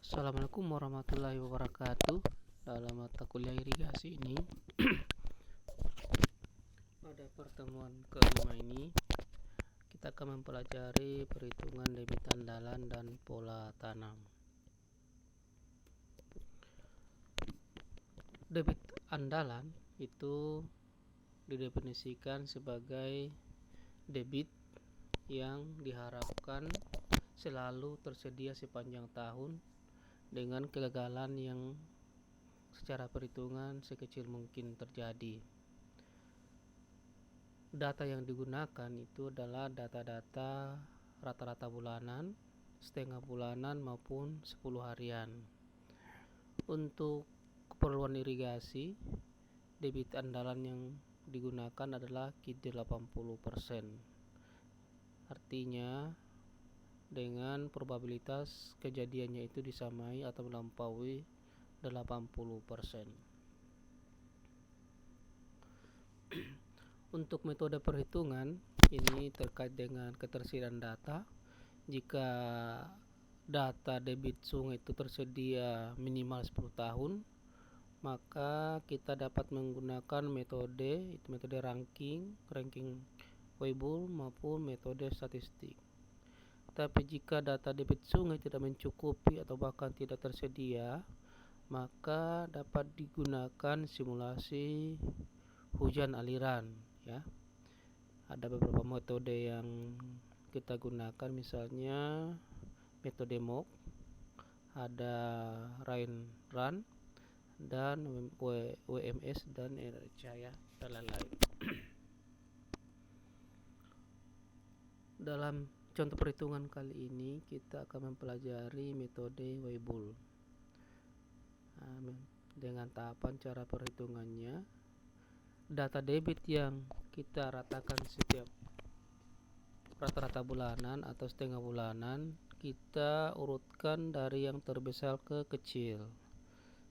Assalamualaikum warahmatullahi wabarakatuh. Dalam mata kuliah irigasi ini, pada pertemuan kelima ini, kita akan mempelajari perhitungan debit andalan dan pola tanam. Debit andalan itu didefinisikan sebagai debit yang diharapkan selalu tersedia sepanjang tahun dengan kegagalan yang secara perhitungan sekecil mungkin terjadi. Data yang digunakan itu adalah data-data rata-rata bulanan, setengah bulanan maupun 10 harian. Untuk keperluan irigasi, debit andalan yang digunakan adalah KID 80%. Artinya dengan probabilitas kejadiannya itu disamai atau melampaui 80%. Untuk metode perhitungan ini terkait dengan ketersediaan data. Jika data debit sungai itu tersedia minimal 10 tahun, maka kita dapat menggunakan metode ranking Weibull maupun metode statistik. Tapi jika data debit sungai tidak mencukupi atau bahkan tidak tersedia, maka dapat digunakan simulasi hujan aliran, ya. Ada beberapa metode yang kita gunakan, misalnya metode MOOC, ada rain run, dan WMS dan Cahaya dan lain-lain. Dalam contoh perhitungan kali ini kita akan mempelajari metode Weibull. Dengan tahapan cara perhitungannya, data debit yang kita ratakan setiap rata-rata bulanan atau setengah bulanan, kita urutkan dari yang terbesar ke kecil.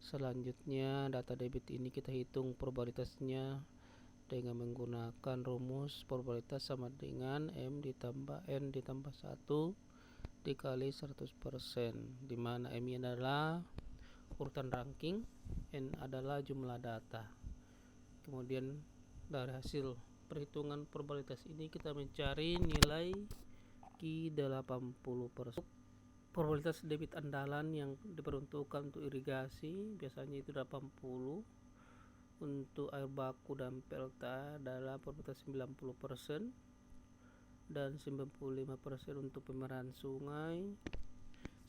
Selanjutnya data debit ini kita hitung probabilitasnya dengan menggunakan rumus probabilitas sama dengan M ditambah N ditambah 1 dikali 100%, di mana M ini adalah urutan ranking, N adalah jumlah data. Kemudian dari hasil perhitungan probabilitas ini kita mencari nilai Q 80%. Probabilitas debit andalan yang diperuntukkan untuk irigasi biasanya itu 80. Untuk air baku dan pelta adalah probabilitas 90% dan 95% untuk pemeliharaan sungai.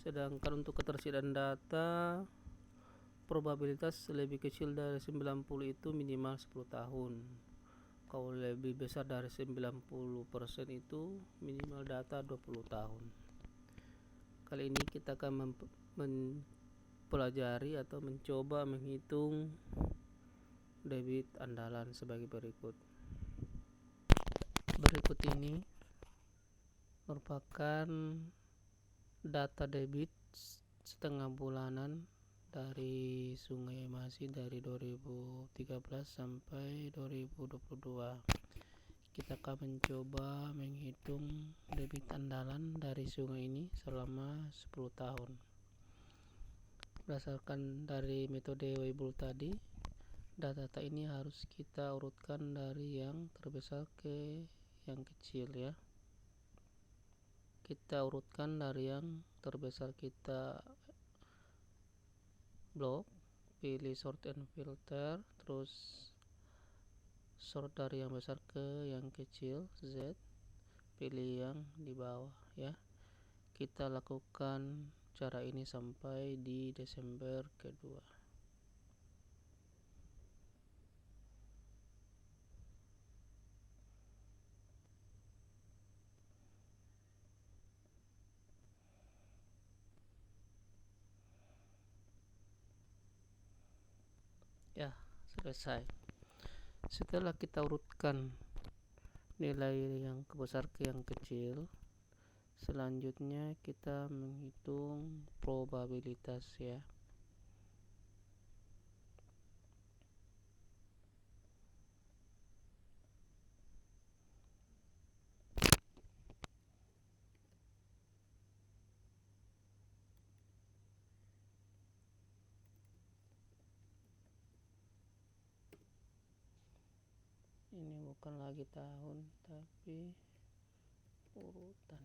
Sedangkan untuk ketersediaan data, probabilitas lebih kecil dari 90 itu minimal 10 tahun. Kalau lebih besar dari 90% itu minimal data 20 tahun. Kali ini kita akan mempelajari atau mencoba menghitung debit andalan sebagai berikut. Berikut ini merupakan data debit setengah bulanan dari Sungai Emasi dari 2013 sampai 2022. Kita akan mencoba menghitung debit andalan dari sungai ini selama 10 tahun. Berdasarkan dari metode Weibull tadi, data ini harus kita urutkan dari yang terbesar ke yang kecil, ya. Kita urutkan dari yang terbesar, kita blok, pilih sort and filter, terus sort dari yang besar ke yang kecil, Z, pilih yang di bawah, ya. Kita lakukan cara ini sampai di Desember kedua. Ya, selesai. Setelah kita urutkan nilai yang besar ke yang kecil, selanjutnya kita menghitung probabilitas, ya. Ini bukan lagi tahun tapi urutan.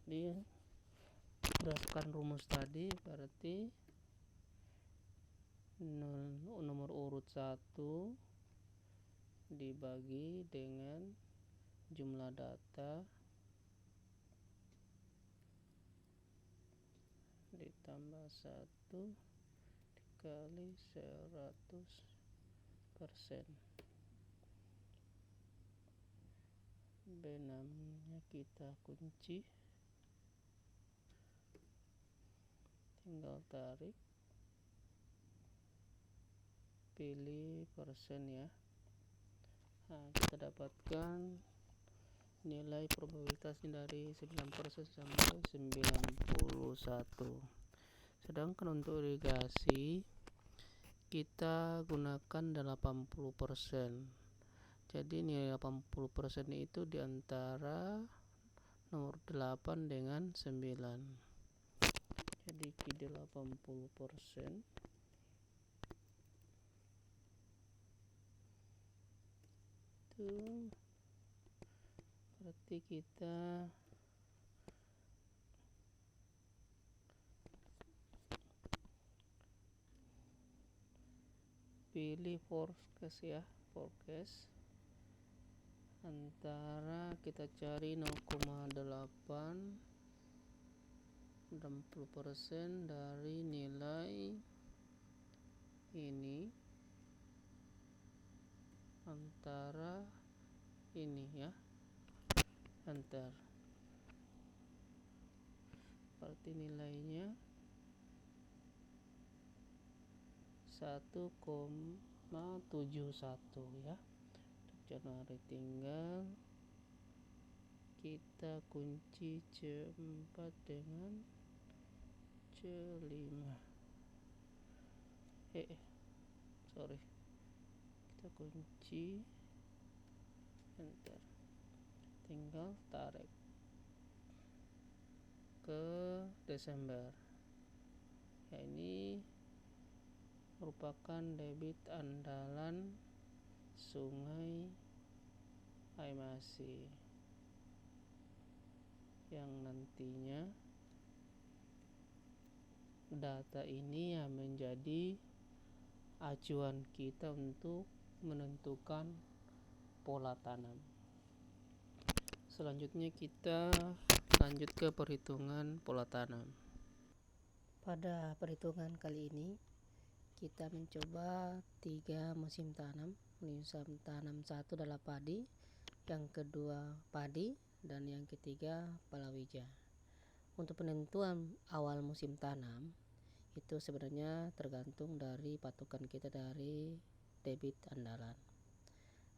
Jadi berdasarkan rumus tadi berarti nomor urut 1 dibagi dengan jumlah data ditambah 1 dikali 100%. B6-nya kita kunci, tinggal tarik, pilih persen ya. Nah, kita dapatkan nilai probabilitasnya dari 9% sampai 91. Sedangkan untuk irigasi kita gunakan 80%. Jadi nilai 80% itu diantara nomor 8 dengan 9. Jadi Q 80% itu berarti kita pilih forecast ya, forecast antara kita cari 0,8 60% dari nilai ini antara ini ya, enter. Berarti nilainya 1,71 ya. Januari tinggal kita kunci C4 dengan C5. Sorry, kita kunci, enter, tinggal tarik ke Desember ya. Ini merupakan debit andalan Sungai Aimasi yang nantinya data ini yang menjadi acuan kita untuk menentukan pola tanam. Selanjutnya kita lanjut ke perhitungan pola tanam. Pada perhitungan kali ini kita mencoba 3 musim tanam. Musim tanam 1 adalah padi, yang kedua padi, dan yang ketiga palawija. Untuk penentuan awal musim tanam itu sebenarnya tergantung dari patokan kita dari debit andalan.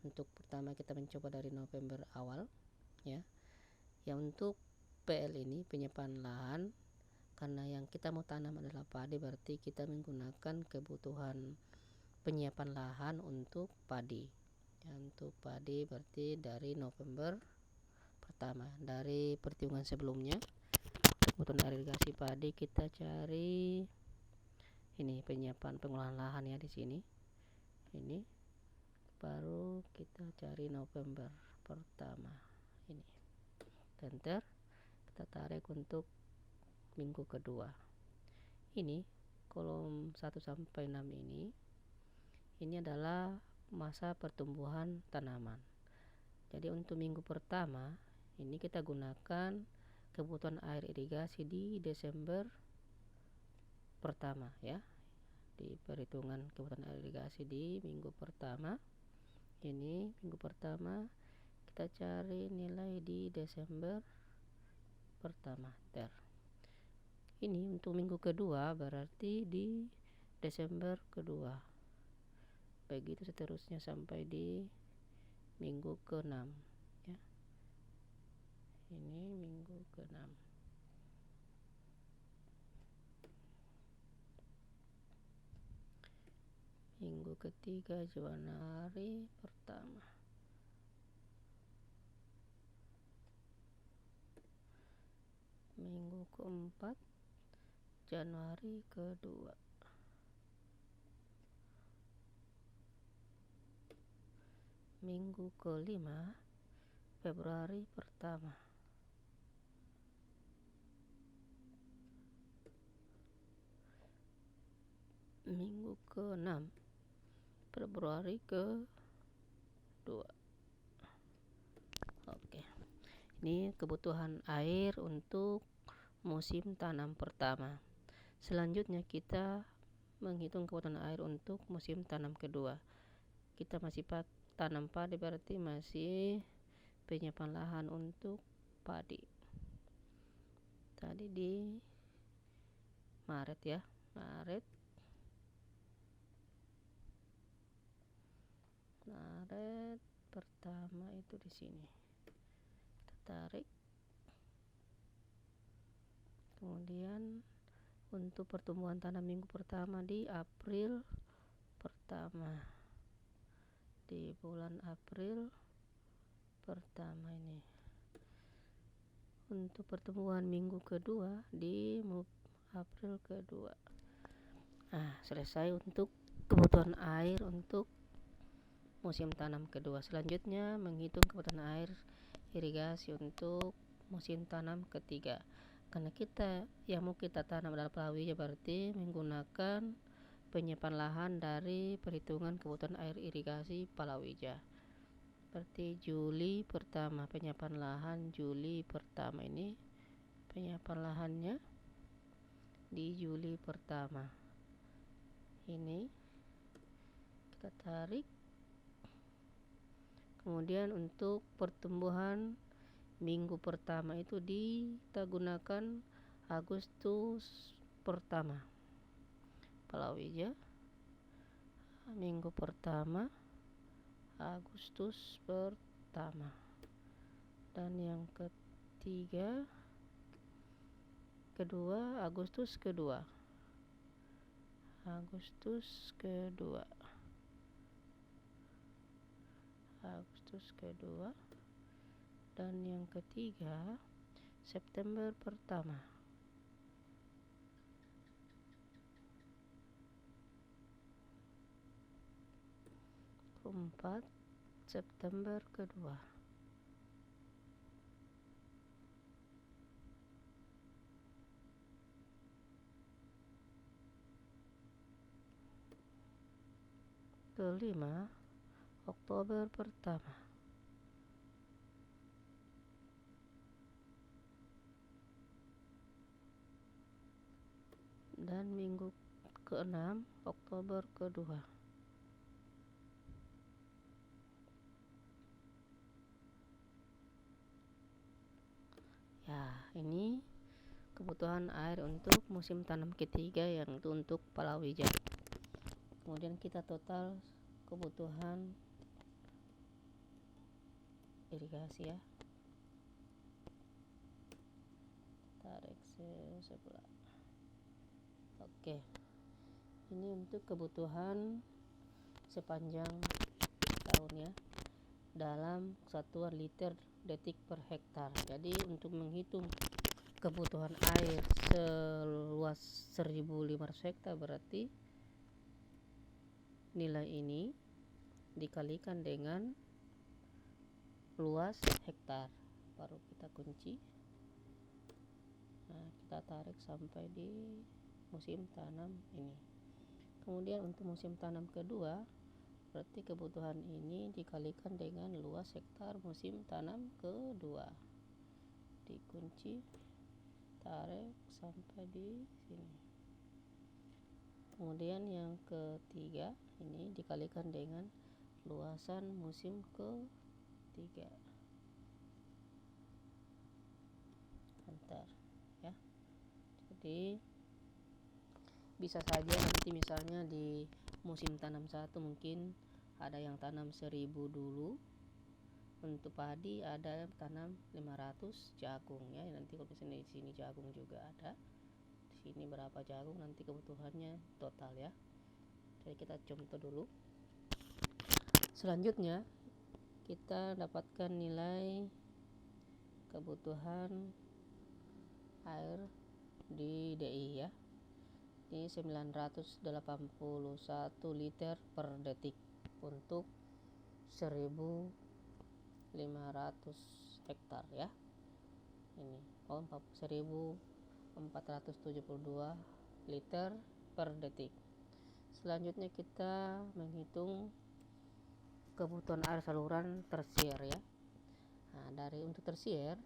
Untuk pertama kita mencoba dari November awal ya. Yang untuk PL ini penyiapan lahan, karena yang kita mau tanam adalah padi, berarti kita menggunakan kebutuhan penyiapan lahan untuk padi ya. Untuk padi berarti dari November pertama. Dari perhitungan sebelumnya kebutuhan air irigasi padi kita cari ini penyiapan pengolahan lahan ya, di sini ini baru kita cari November pertama ini, enter, kita tarik untuk minggu kedua. Ini kolom 1 sampai 6 ini adalah masa pertumbuhan tanaman. Jadi untuk minggu pertama ini kita gunakan kebutuhan air irigasi di Desember pertama ya. Di perhitungan kebutuhan air irigasi di minggu pertama ini, minggu pertama kita cari nilai di Desember pertama, ter. Ini untuk minggu kedua berarti di Desember kedua, begitu seterusnya sampai di minggu ke-6 ya. Ini minggu ke-6. Minggu ketiga Januari pertama. Minggu keempat Januari kedua, minggu kelima, Februari pertama, minggu ke-6, Februari kedua. Oke, ini kebutuhan air untuk musim tanam pertama. Selanjutnya kita menghitung kebutuhan air untuk musim tanam kedua. Kita masih tanam padi, berarti masih penyiapan lahan untuk padi. Tadi di Maret ya, Maret pertama itu di sini. Kita tarik. Kemudian untuk pertumbuhan tanam minggu pertama di April pertama, di bulan April pertama ini. Untuk pertumbuhan minggu kedua di April kedua. Nah, selesai untuk kebutuhan air untuk musim tanam kedua. Selanjutnya menghitung kebutuhan air irigasi untuk musim tanam ketiga. Karena yang mau kita tanam adalah palawija, berarti menggunakan penyiapan lahan dari perhitungan kebutuhan air irigasi palawija. Berarti Juli pertama, penyiapan lahan Juli pertama, ini penyiapan lahannya di Juli pertama. Ini kita tarik. Kemudian untuk pertumbuhan minggu pertama itu kita gunakan Agustus pertama, palawija minggu pertama Agustus pertama. Dan yang kedua Agustus kedua, Agustus kedua. Dan yang ketiga September pertama. Keempat September kedua. Kelima Oktober pertama. Dan minggu ke-6 Oktober kedua. Ya, ini kebutuhan air untuk musim tanam ketiga, yang itu untuk palawija. Kemudian kita total kebutuhan irigasi ya. Tarik sebelah. Oke. Ini untuk kebutuhan sepanjang tahun ya, dalam satuan liter detik per hektar. Jadi untuk menghitung kebutuhan air seluas 1.500 hektar, berarti nilai ini dikalikan dengan luas hektar, baru kita kunci. Nah, kita tarik sampai di musim tanam ini. Kemudian untuk musim tanam kedua, berarti kebutuhan ini dikalikan dengan luas hektar musim tanam kedua, dikunci, tarik sampai di sini. Kemudian yang ketiga ini dikalikan dengan luasan musim ketiga. Antar ya. Jadi bisa saja nanti misalnya di musim tanam 1 mungkin ada yang tanam 1.000 dulu untuk padi, ada tanam 500 jagung ya. Nanti kalau misalnya di sini jagung juga ada, di sini berapa jagung nanti kebutuhannya total ya. Jadi kita contoh dulu. Selanjutnya kita dapatkan nilai kebutuhan air di DI ya. ini 981 liter per detik untuk 1.500 hektar ya. Ini 1.472 liter per detik. Selanjutnya kita menghitung kebutuhan air saluran tersier ya. Nah, dari untuk tersier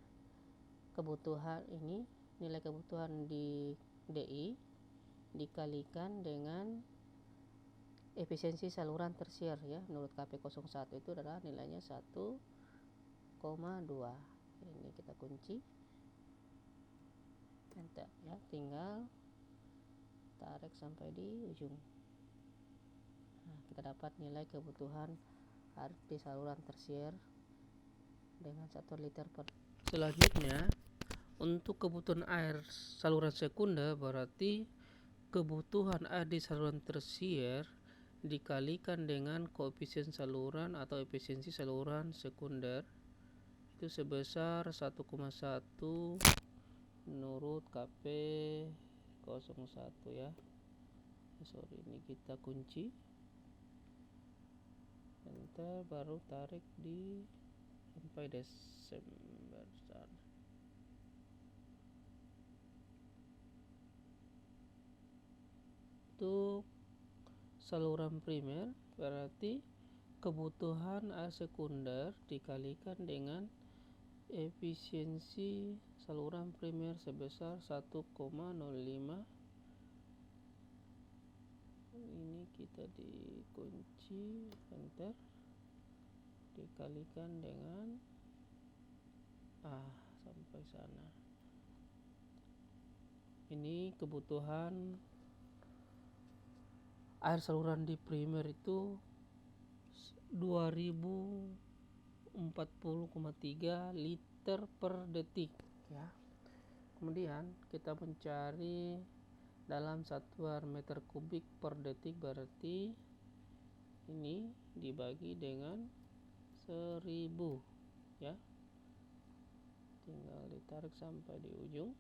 kebutuhan ini, nilai kebutuhan di DI dikalikan dengan efisiensi saluran tersier ya. Menurut KP01 itu adalah nilainya 1,2. Ini kita kunci, enter ya, tinggal tarik sampai di ujung. Nah, kita dapat nilai kebutuhan air di saluran tersier dengan 1 liter per. Selanjutnya untuk kebutuhan air saluran sekunder, berarti kebutuhan air di saluran tersier dikalikan dengan koefisien saluran atau efisiensi saluran sekunder itu sebesar 1,1 menurut KP01 ya. Ini kita kunci, enter, baru tarik di sampai Desember sana. Untuk saluran primer berarti kebutuhan air sekunder dikalikan dengan efisiensi saluran primer sebesar 1,05. Ini kita dikunci, enter, dikalikan dengan sampai sana. Ini kebutuhan air saluran di primer itu 2040,3 liter per detik ya. Kemudian kita mencari dalam satuan meter kubik per detik, berarti ini dibagi dengan 1000 ya. Tinggal ditarik sampai di ujung.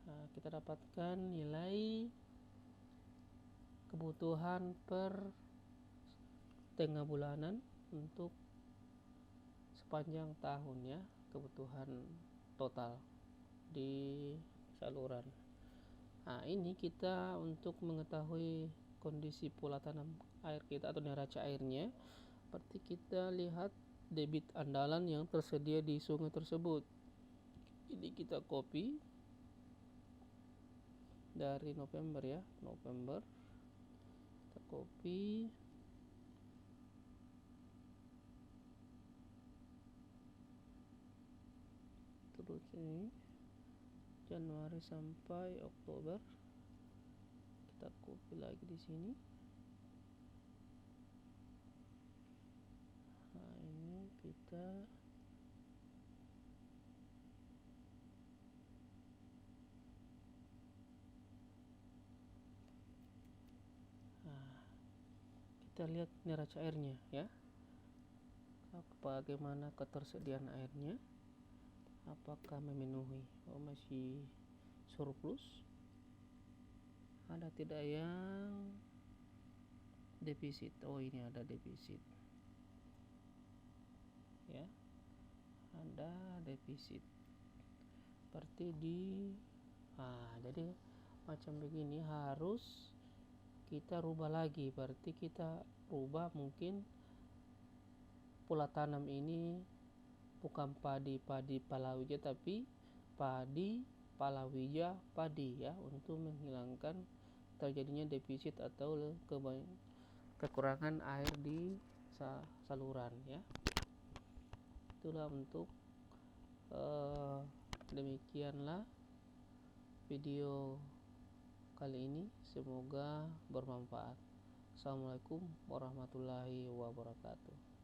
Nah, kita dapatkan nilai kebutuhan per tengah bulanan untuk sepanjang tahun ya, kebutuhan total di saluran. Nah, ini kita untuk mengetahui kondisi pola tanam air kita atau neraca airnya, seperti kita lihat debit andalan yang tersedia di sungai tersebut. Ini kita copy dari November ya, November kita copy, terus ini Januari sampai Oktober kita copy lagi di sini. Nah, ini kita lihat neraca airnya ya, bagaimana ketersediaan airnya, apakah memenuhi, masih surplus, ada tidak yang defisit. Ini ada defisit ya, ada defisit seperti di jadi macam begini harus kita rubah lagi. Berarti kita rubah mungkin pola tanam ini bukan padi palawija, tapi padi palawija padi ya, untuk menghilangkan terjadinya defisit atau kekurangan air di saluran ya. Itulah untuk demikianlah video kali ini, semoga bermanfaat. Assalamualaikum warahmatullahi wabarakatuh.